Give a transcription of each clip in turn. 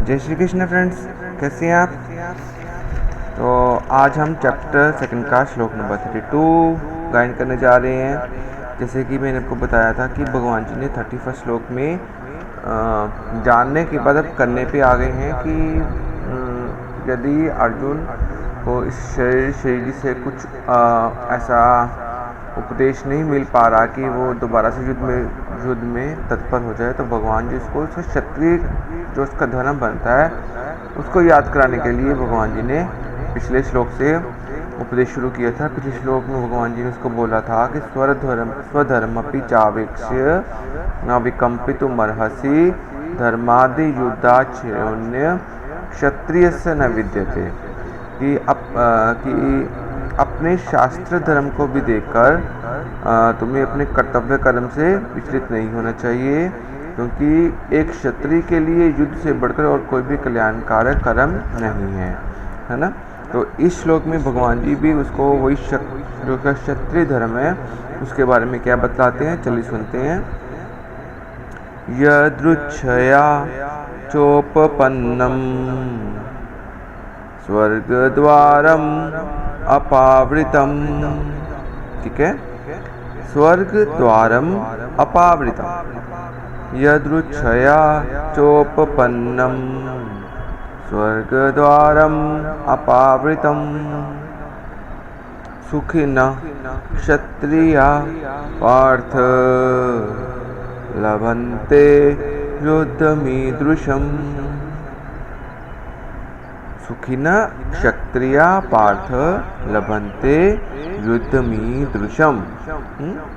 जय श्री कृष्ण फ्रेंड्स, कैसे हैं आप। तो आज हम चैप्टर सेकंड का श्लोक नंबर 32 गायन करने जा रहे हैं। जैसे कि मैंने आपको बताया था कि भगवान जी ने 31 श्लोक में जानने के बाद अब करने पे आ गए हैं कि यदि अर्जुन को इस शरीर से कुछ ऐसा उपदेश नहीं मिल पा रहा कि वो दोबारा से युद्ध में तत्पर हो जाए, तो भगवान जी उसको क्षत्रिय जो उसका धर्म बनता है उसको याद कराने के लिए भगवान जी ने पिछले श्लोक से उपदेश शुरू किया था। पिछले श्लोक में भगवान जी ने उसको बोला था कि स्वधर्मपि चावेक्ष्य न विकम्पितुमर्हसि धर्मादि युद्धाचरण्य क्षत्रियस्य न विद्यते। कि अपने शास्त्र धर्म को भी देखकर तुम्हें अपने कर्तव्य कर्म से विचलित नहीं होना चाहिए, क्योंकि एक क्षत्रिय के लिए युद्ध से बढ़कर और कोई भी कल्याणकारक कर्म नहीं है ना। तो इस श्लोक में भगवान जी भी उसको वही जो क्षत्रिय धर्म है उसके बारे में क्या बतलाते हैं, चलिए सुनते हैं। यदृच्छया चोपपन्नम स्वर्गद्वारम अपावृतम। ठीक है, स्वर्गद्वारम अपावृतम यदृच्छया चोपपन्नम स्वर्गद्वारम अपावृतम सुखिनः क्षत्रिया पार्थ लभन्ते युद्धमीदृशम्। सुखिनः क्षत्रिया पार्थ लभन्ते युद्धमीदृशम्।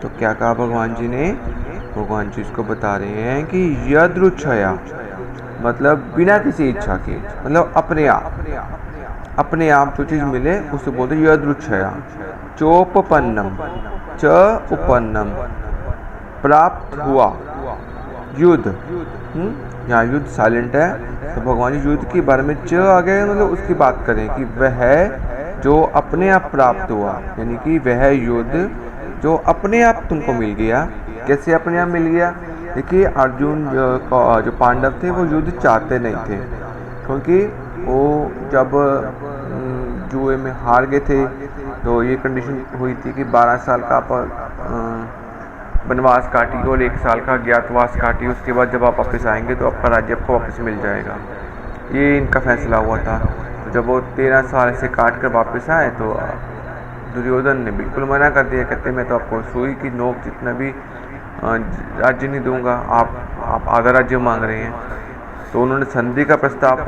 तो क्या कहा भगवान जी ने? भगवान जी इसको बता रहे हैं कि यदृच्छया मतलब बिना किसी इच्छा के, मतलब अपने आप जो चीज मिले उसे बोलते यदृच्छया। चोपपन्नम, च उपन्नम प्राप्त हुआ, युद्ध। यहाँ युद्ध साइलेंट है, तो भगवान जी युद्ध के बारे में च आ गए, मतलब उसकी बात करें कि वह जो अपने आप प्राप्त हुआ, यानी कि वह युद्ध जो अपने आप तुमको मिल गया। कैसे अपने आप मिल गया? देखिए, अर्जुन जो पांडव थे वो युद्ध चाहते नहीं थे, क्योंकि वो जब जुए में हार गए थे तो ये कंडीशन हुई थी कि 12 साल का वनवास काटिए और 1 साल का ज्ञातवास काटिए, उसके बाद जब आप वापस आएंगे तो आपका राज्य आपको वापस मिल जाएगा। ये इनका फैसला हुआ था। तो जब वो 13 साल से काट कर वापस आए तो दुर्योधन ने बिल्कुल मना कर दिया, कहते मैं तो आपको सुई की नोक जितना भी राज्य नहीं दूंगा, आप आधा राज्य मांग रहे हैं। तो उन्होंने संधि का प्रस्ताव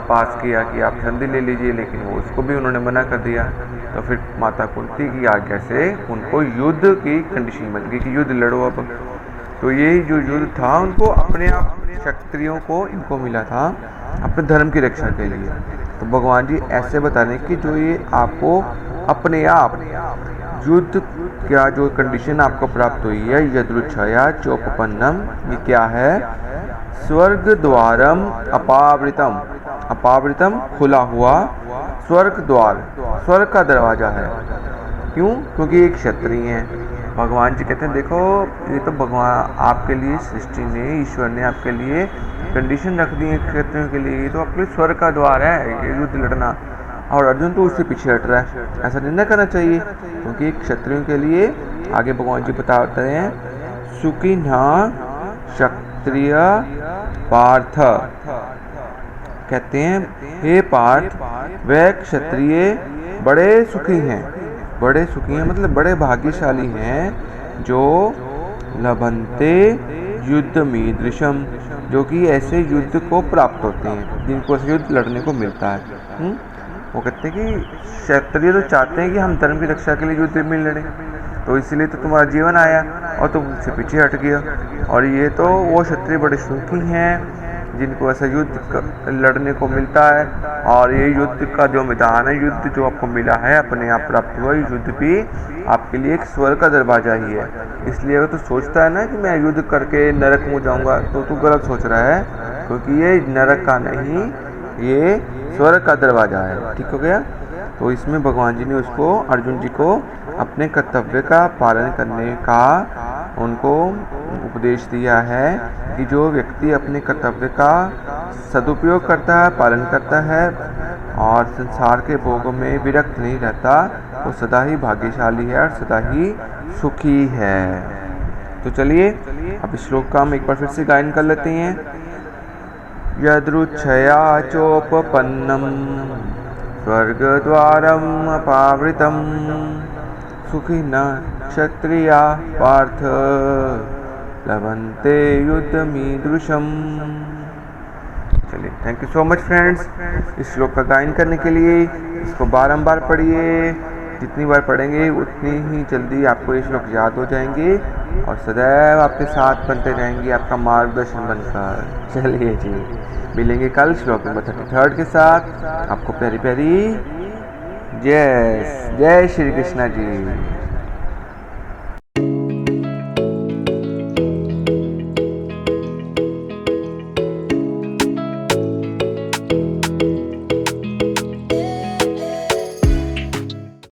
पास किया कि आप संधि ले लीजिए, लेकिन वो उसको भी उन्होंने मना कर दिया। तो फिर माता कुंती की आज्ञा से उनको युद्ध की कंडीशन बन गई कि युद्ध लड़ो अब। तो ये जो युद्ध था उनको अपने आप क्षत्रियों को इनको मिला था अपने धर्म की रक्षा के लिए। तो भगवान जी ऐसे बता रहे हैं कि जो ये आपको अपने आप युद्ध क्या जो कंडीशन आपको प्राप्त हुई है, यदृच्छया चोपपन्नम, ये क्या है? स्वर्ग द्वारम अपावृतम, अपावृतम खुला हुआ स्वर्ग द्वार, स्वर्ग का दरवाजा है। क्यों? क्योंकि एक क्षत्रिय है। भगवान जी कहते हैं देखो, ये तो भगवान आपके लिए, सृष्टि ने, ईश्वर ने आपके लिए कंडीशन रख दी है क्षत्रियों के लिए, तो आपके लिए स्वर्ग का द्वार है ये युद्ध लड़ना। और अर्जुन तो उससे पीछे हट रहा है, ऐसा नहीं करना चाहिए, क्योंकि क्षत्रियों के लिए आगे भगवान जी बताते हैं सुखिनः क्षत्रिय पार्थ। कहते हैं हे पार्थ, वह क्षत्रिय बड़े सुखी हैं, बड़े सुखी हैं मतलब बड़े भाग्यशाली हैं, जो लभन्ते युद्धमीदृशम, जो कि ऐसे युद्ध को प्राप्त होते हैं, जिनको ऐसे युद्ध लड़ने को मिलता है। वो कहते हैं कि क्षत्रिय तो चाहते हैं कि हम धर्म की रक्षा के लिए युद्ध में लड़ें, तो इसलिए तो तुम्हारा जीवन आया और तुम उससे पीछे हट गया। और ये तो वो क्षत्रिय बड़े सुखी हैं जिनको ऐसा युद्ध लड़ने को मिलता है। और ये युद्ध का जो मैदान है, युद्ध जो आपको मिला है अपने आप प्राप्त हुआ, युद्ध भी आपके लिए एक स्वर्ग का दरवाजा ही है। इसलिए अगर तू सोचता है ना कि मैं युद्ध करके नरक में जाऊंगा, तो तू गलत सोच रहा है, क्योंकि ये नरक का नहीं, ये स्वर्ग का दरवाजा है। ठीक हो गया? तो इसमें भगवान जी ने उसको, अर्जुन जी को अपने कर्तव्य का पालन करने का उनको उपदेश दिया है कि जो व्यक्ति अपने कर्तव्य का सदुपयोग करता है, पालन करता है और संसार के भोगों में विरक्त नहीं रहता, वो सदा ही भाग्यशाली है और सदा ही सुखी है। तो चलिए अब इस श्लोक का हम एक बार फिर से गायन कर लेते हैं। यदृच्छया चोपपन्नम स्वर्गद्वारम अपावृतम सुखिनः क्षत्रिया पार्थ लभन्ते युद्धमीदृशम। चलिए, thank you so much friends इस श्लोक का गायन करने के लिए। इसको बारंबार पढ़िए, जितनी बार पढ़ेंगे उतनी ही जल्दी आपको ये श्लोक याद हो जाएंगे और सदैव आपके साथ बनते रहेंगे, आपका मार्गदर्शन बनकर। चलिए जी, मिलेंगे कल श्लोक नंबर 33 के साथ। आपको प्यारी प्यारी जय श्री कृष्णा जी।